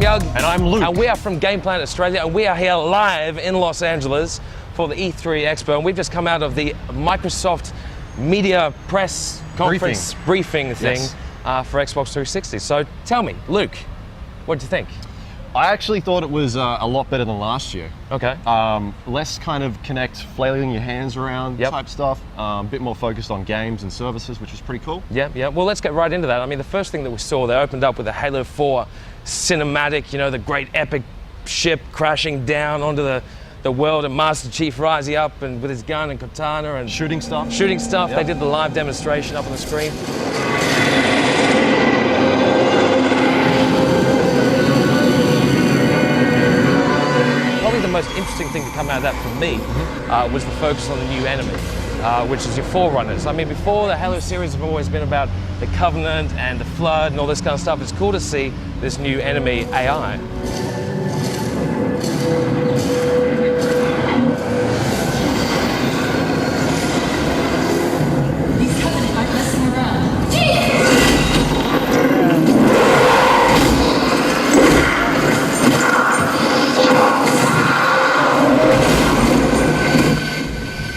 I'm Yug. And I'm Luke. And we are from Gameplanet Australia, and we are here live in Los Angeles for the E3 Expo. And we've just come out of the Microsoft Media Press Conference briefing thing for Xbox 360. So tell me, Luke, what did you think? I actually thought it was a lot better than last year. Okay. Less kind of Kinect flailing your hands around type stuff. A bit more focused on games and services, which was pretty cool. Yeah. Well, let's get right into that. I mean, the first thing that we saw, they opened up with a Halo 4 cinematic, you know, the great epic ship crashing down onto the world, and Master Chief rising up and with his gun and katana and shooting stuff. Yep. They did the live demonstration up on the screen. Probably the most interesting thing to come out of that for me was the focus on the new enemy, which is your Forerunners. I mean, before, the Halo series have always been about the Covenant and the Flood and all this kind of stuff. It's cool to see this new enemy AI. These Covenant aren't messing around.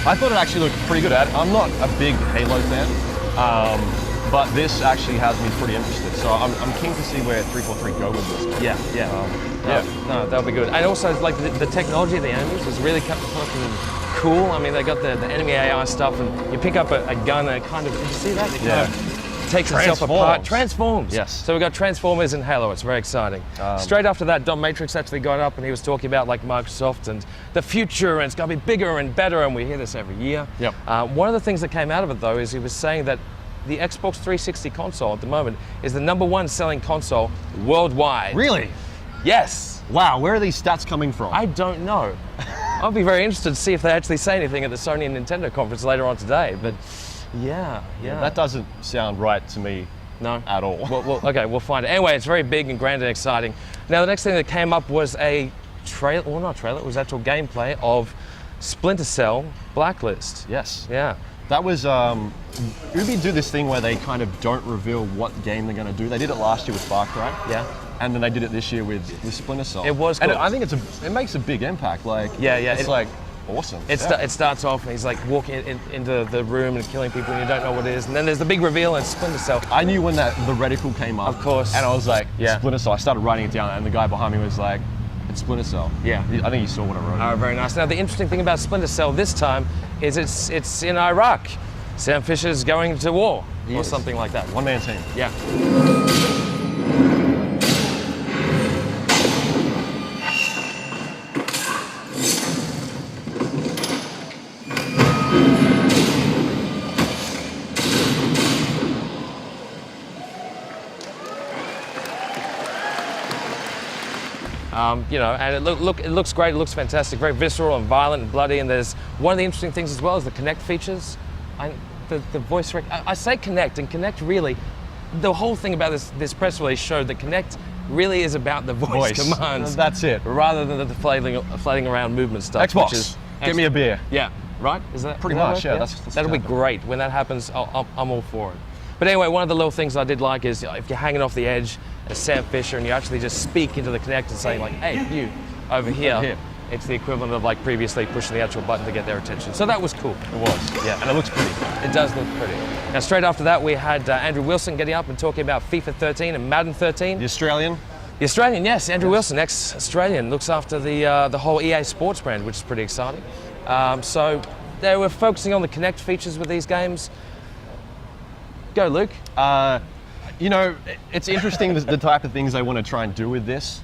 I thought it actually looked pretty good. I'm not a big Halo fan, but this actually has me pretty interested. So I'm keen to see where 343 go with this. No, that'll be good. And also, like, the technology of the enemies was really fucking cool. I mean, they got the enemy AI stuff, and you pick up a gun and it kind of, did you see that? It kind of takes itself apart. Transforms. Yes. So we got Transformers in Halo. It's very exciting. Straight after that, Dom Matrix actually got up and he was talking about like Microsoft and the future, and it's going to be bigger and better, and we hear this every year. Yep. One of the things that came out of it, though, is he was saying that the Xbox 360 console at the moment is the #1 selling console worldwide. Really? Yes. Wow, where are these stats coming from? I don't know. I'll be very interested to see if they actually say anything at the Sony and Nintendo conference later on today. But yeah. That doesn't sound right to me. No. At all. Okay, we'll find it. Anyway, it's very big and grand and exciting. Now, the next thing that came up was a trailer, well, not trailer, it was actual gameplay of Splinter Cell Blacklist. Yes. Yeah. That was, Ubi do this thing where they kind of don't reveal what game they're going to do. They did it last year with Far Cry. Yeah. And then they did it this year with Splinter Cell. It was cool. And I think it makes a big impact. Like, it's like awesome. It starts off and he's like walking into the room and killing people and you don't know what it is. And then there's the big reveal in Splinter Cell. I knew when the reticle came up. Of course. And I was like, Splinter Cell. I started writing it down and the guy behind me was like, it's Splinter Cell. Yeah. I think you saw what I wrote. Oh, very nice. Now, the interesting thing about Splinter Cell this time is it's in Iraq. Sam Fisher's going to war or something like that. One-man team. Yeah. You know, and it looks great. It looks fantastic. Very visceral and violent and bloody. And there's one of the interesting things as well is the Kinect features. The voice rec. I say Kinect, and Kinect really, the whole thing about this press release showed that Kinect really is about the voice commands. That's it. Rather than the flailing around movement stuff. Xbox, which is get me a beer. Yeah. Right? Is that pretty is that much? right? Yeah. That'll be great when that happens. I'm all for it. But anyway, one of the little things I did like is if you're hanging off the edge as Sam Fisher and you actually just speak into the Kinect and say like, hey, you, over here. It's the equivalent of like previously pushing the actual button to get their attention. So that was cool. It was. Yeah. And it looks pretty. It does look pretty. Now, straight after that, we had Andrew Wilson getting up and talking about FIFA 13 and Madden 13. The Australian? The Australian, yes. Andrew Wilson, ex-Australian, looks after the whole EA Sports brand, which is pretty exciting. So they were focusing on the Kinect features with these games. Go, Luke. You know, it's interesting the type of things they want to try and do with this.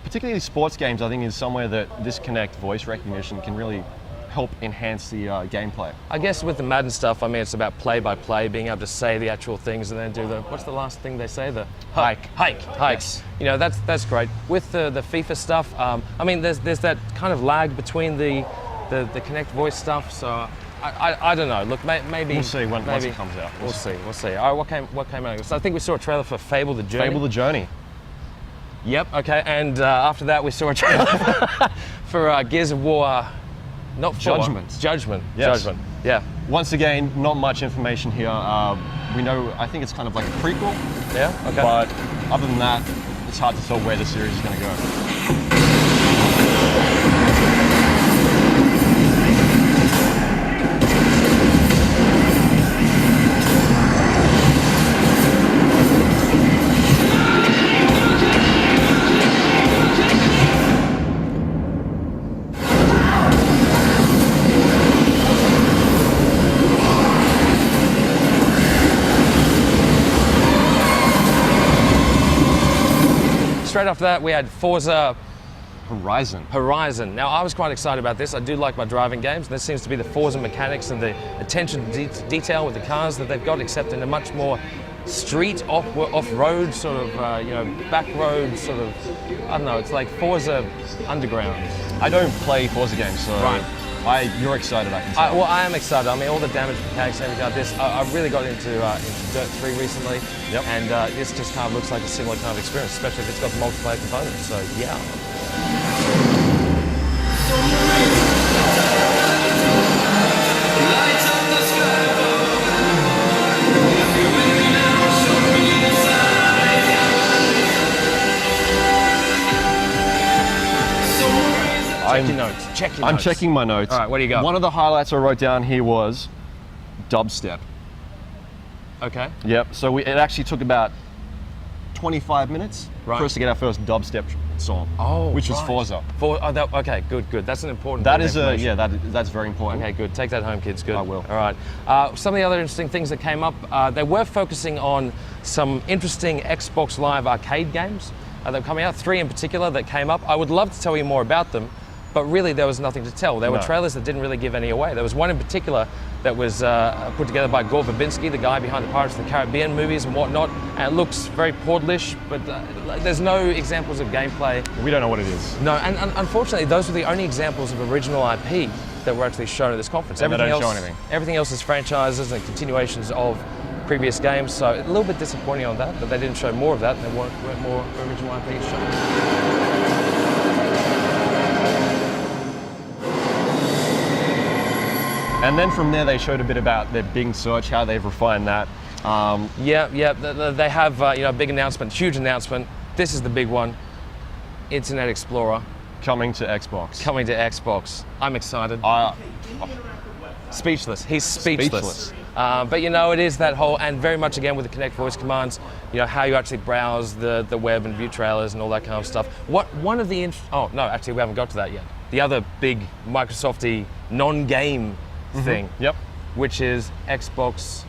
Particularly sports games, I think, is somewhere that this Kinect voice recognition can really help enhance the gameplay. I guess with the Madden stuff, I mean, it's about play-by-play, being able to say the actual things and then do what's the last thing they say? The hike. Yes. You know, that's great. With the FIFA stuff, I mean, there's that kind of lag between the Kinect voice stuff, so I don't know. Look, maybe we'll see once it comes out. We'll see. All right, what came out? So I think we saw a trailer for Fable: The Journey. Fable: The Journey. Yep. Okay. And after that, we saw a trailer for Gears of War. Not 4. Judgment. Yes. Judgment. Yeah. Once again, not much information here. We know. I think it's kind of like a prequel. Yeah. Okay. But other than that, it's hard to tell where the series is going to go. Straight after that, we had Forza Horizon. Now, I was quite excited about this. I do like my driving games. This seems to be the Forza mechanics and the attention to detail with the cars that they've got, except in a much more street, off-road, sort of, back road, sort of, I don't know, it's like Forza Underground. I don't play Forza games, so Right. You're excited, I can tell. Well, I am excited. I mean, all the damage mechanics and everything like this. I really got into Dirt 3 recently, Yep. and this just kind of looks like a similar kind of experience, especially if it's got the multiplayer components. So, yeah. Check your notes. I'm checking my notes. All right, what do you got? One of the highlights I wrote down here was dubstep. Okay. Yep. So it actually took about 25 minutes Right. for us to get our first dubstep song. Oh, which was right. Forza. Okay, good. That's an important. That bit of is information. that's very important. Okay, good. Take that home, kids. Good. I will. All right. Some of the other interesting things that came up, they were focusing on some interesting Xbox Live arcade games that were coming out. 3 in particular that came up. I would love to tell you more about them, but really there was nothing to tell. There were No. trailers that didn't really give any away. There was one in particular that was put together by Gore Verbinski, the guy behind the Pirates of the Caribbean movies and whatnot, and it looks very Portalish, but there's no examples of gameplay. We don't know what it is. No, and unfortunately, those were the only examples of original IP that were actually shown at this conference. And they don't show anything. Everything else is franchises and continuations of previous games, so a little bit disappointing on that, but they didn't show more of that, and there weren't more original IPs shown. And then from there, they showed a bit about their Bing search, how they've refined that. They have a big announcement, huge announcement. This is the big one. Internet Explorer Coming to Xbox. coming to Xbox. I'm excited. Speechless. He's speechless. But it is that whole, and very much again with the Connect voice commands, how you actually browse the web and view trailers and all that kind of stuff. Oh no, actually we haven't got to that yet. The other big Microsoft-y non-game thing, Yep. which is Xbox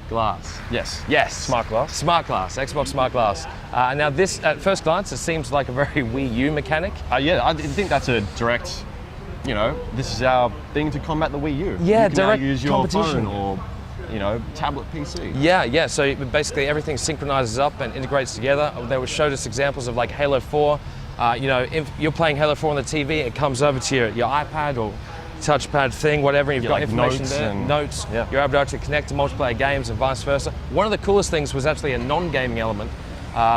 Glass. Yes. Yes. SmartGlass. SmartGlass, Xbox SmartGlass. Now this, at first glance, it seems like a very Wii U mechanic. I think that's a direct, this is our thing to combat the Wii U. Yeah, you can direct now use your competition. phone or, tablet PC. Yeah, so basically everything synchronizes up and integrates together. They showed us examples of like Halo 4. If you're playing Halo 4 on the TV, it comes over to your iPad or touchpad thing, whatever, and you've got like information notes there, and- notes. yeah. You're able to actually connect to multiplayer games and vice versa. One of the coolest things was actually a non-gaming element,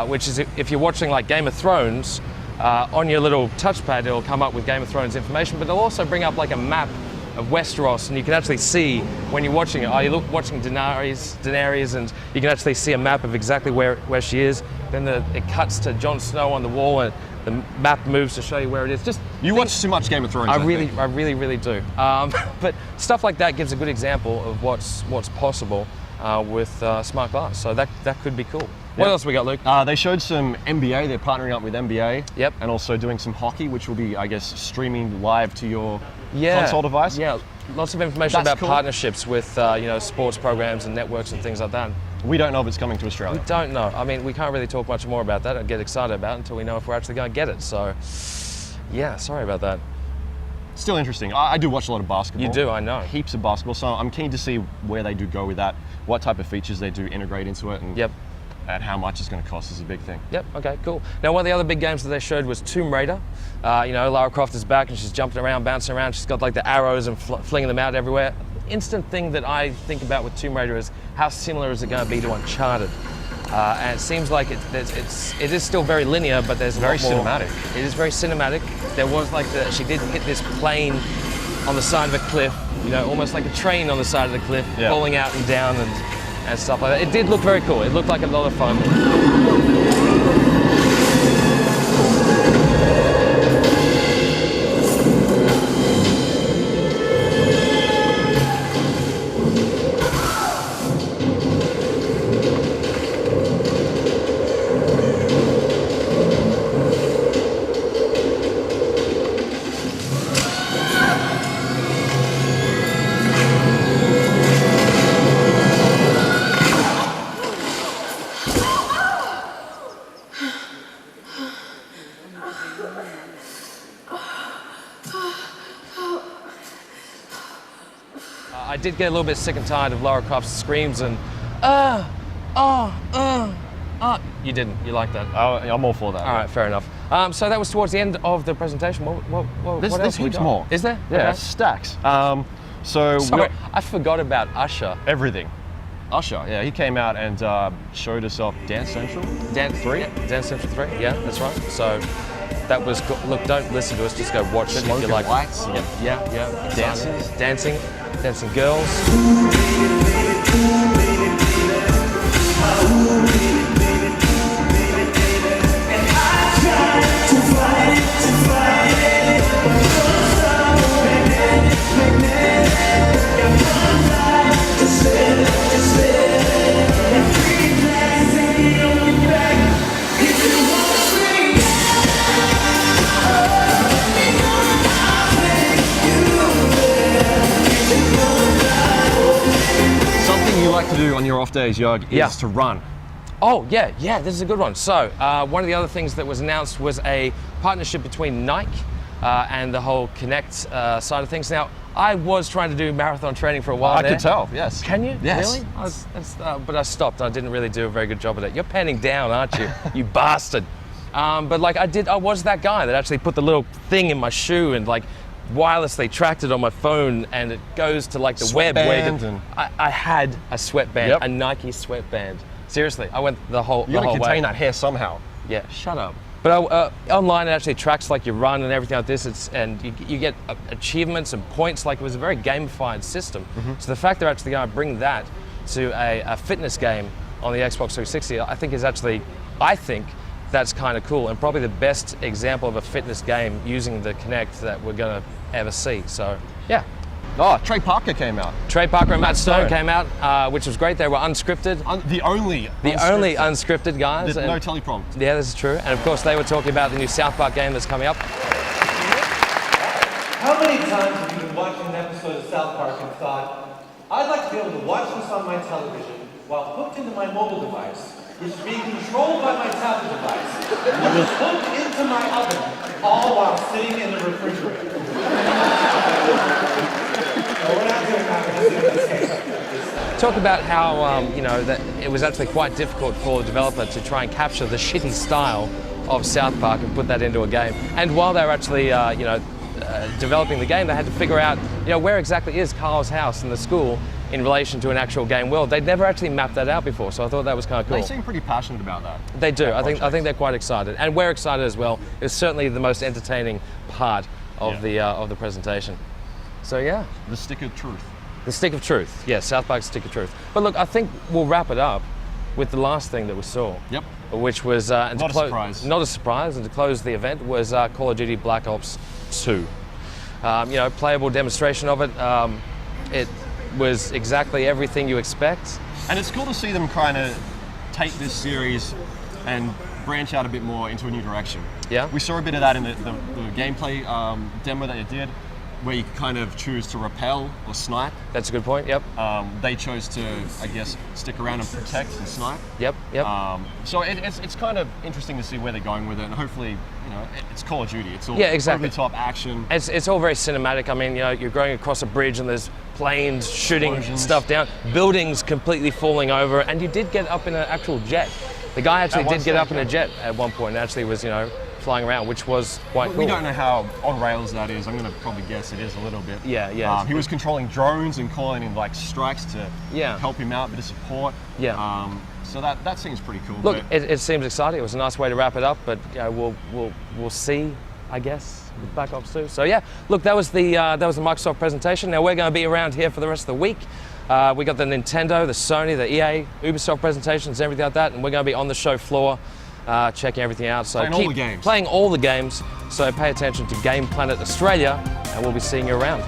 which is if you're watching like Game of Thrones, on your little touchpad, it'll come up with Game of Thrones information, but it'll also bring up like a map of Westeros, and you can actually see when you're watching it. You're watching Daenerys, and you can actually see a map of exactly where she is. Then it cuts to Jon Snow on the wall, and the map moves to show you where it is. You watch too much Game of Thrones. I think. really do. But stuff like that gives a good example of what's possible with SmartGlass. So that could be cool. What else we got, Luke? They showed some NBA. They're partnering up with NBA. Yep. And also doing some hockey, which will be, I guess, streaming live to your console device. Yeah, lots of information That's about cool. partnerships with sports programs and networks and things like that. We don't know if it's coming to Australia. We don't know. I mean, we can't really talk much more about that and get excited about it until we know if we're actually going to get it. So, yeah, sorry about that. Still interesting. I do watch a lot of basketball. You do, I know. Heaps of basketball. So I'm keen to see where they do go with that, what type of features they do integrate into it, and Yep. and how much it's going to cost is a big thing. Yep, okay, cool. Now, one of the other big games that they showed was Tomb Raider. Lara Croft is back and she's jumping around, bouncing around. She's got like the arrows and flinging them out everywhere. Instant thing that I think about with Tomb Raider is how similar is it going to be to Uncharted? And it seems like it is still very linear, but there's a Very lot more. cinematic. It is very cinematic. There was like she did hit this plane on the side of a cliff, almost like a train on the side of the cliff, Yeah. falling out and down and stuff like that. It did look very cool. It looked like a lot of fun. did get a little bit sick and tired of Lara Croft's screams and You didn't. You like that? I'm all for that. All right, fair enough. So that was towards the end of the presentation. What There's else we heaps got? more. Is there? Yeah, Okay. stacks. So Sorry, I forgot about Usher. everything. Usher, yeah, he came out and showed us off Dance Central. Dance 3? Yeah, Dance Central 3, yeah, that's right. So that was cool. Look, don't listen to us, just go watch it if you Smoking like. lights and Yeah. dances. Dancing girls. Something you like to do on your off days, Jörg, Yeah. is to run. Oh, yeah, this is a good one. So, one of the other things that was announced was a partnership between Nike and the whole Connect side of things. Now, I was trying to do marathon training for a while I there. could tell, yes. Can you? Yes. Really? But I stopped. I didn't really do a very good job at it. You're panning down, aren't you? You bastard. But like I was that guy that actually put the little thing in my shoe and like wirelessly tracked it on my phone, and it goes to like the web where you Sweatband I had a sweatband, Yep. a Nike sweatband. Seriously, I went the whole You gotta way. contain that hair somehow. Yeah, shut up. But online it actually tracks like your run and everything like this. And you get achievements and points. Like it was a very gamified system. So the fact they're actually going to bring that to a fitness game on the Xbox 360, I think that's kind of cool, and probably the best example of a fitness game using the Kinect that we're going to ever see. So yeah. Oh, Trey Parker came out. Trey Parker and Matt Stone Stone. came out, which was great. They were unscripted. The only Unscripted guys. There's no And- teleprompter. Yeah, this is true. And of course, they were talking about the new South Park game that's coming up. How many times have you been watching an episode of South Park and thought, I'd like to be able to watch this on my television while hooked into my mobile device, which is being controlled by my tablet device, which is hooked into my oven, all while sitting in the refrigerator? No, we're not doing that. We're just doing this case. Talk about how that it was actually quite difficult for the developer to try and capture the shitty style of South Park and put that into a game. And while they were actually developing the game, they had to figure out where exactly is Carl's house and the school in relation to an actual game world. They'd never actually mapped that out before, so I thought that was kind of cool. They seem pretty passionate about that. They do. that I think project. they're quite excited, and we're excited as well. It's certainly the most entertaining part of the presentation. So yeah. The stick of truth. The stick of truth. Yes, South Park's stick of truth. But look, I think we'll wrap it up with the last thing that we saw. Yep. Which was Not a surprise. Not a surprise, and to close the event was Call of Duty Black Ops 2. Playable demonstration of it. It was exactly everything you expect. And it's cool to see them kind of take this series and branch out a bit more into a new direction. Yeah. We saw a bit of that in the gameplay demo that you did, where you kind of choose to repel or snipe. That's a good point. Yep. They chose to, I guess, stick around and protect and snipe. Yep. So it's kind of interesting to see where they're going with it, and hopefully, it's Call of Duty. It's all Yeah, exactly. over-the-top action. It's all very cinematic. I mean, you're going across a bridge and there's planes shooting Explosions. stuff down, buildings completely falling over, and you did get up in an actual jet. The guy actually At one did get stage, up in a jet at one point and actually was, flying around, which was quite cool. We don't know how on rails that is. I'm going to probably guess it is a little bit. Yeah. He was controlling drones and calling in like strikes to Yeah. help him out, a bit of support. Yeah. So that seems pretty cool. Look, but it seems exciting. It was a nice way to wrap it up, but we'll see, I guess, with Black Ops 2. So yeah, look, that was the Microsoft presentation. Now we're going to be around here for the rest of the week. We got the Nintendo, the Sony, the EA, Ubisoft presentations, everything like that, and we're going to be on the show floor, checking everything out. So Playing all the games. Playing all the games. So pay attention to Gameplanet Australia, and we'll be seeing you around.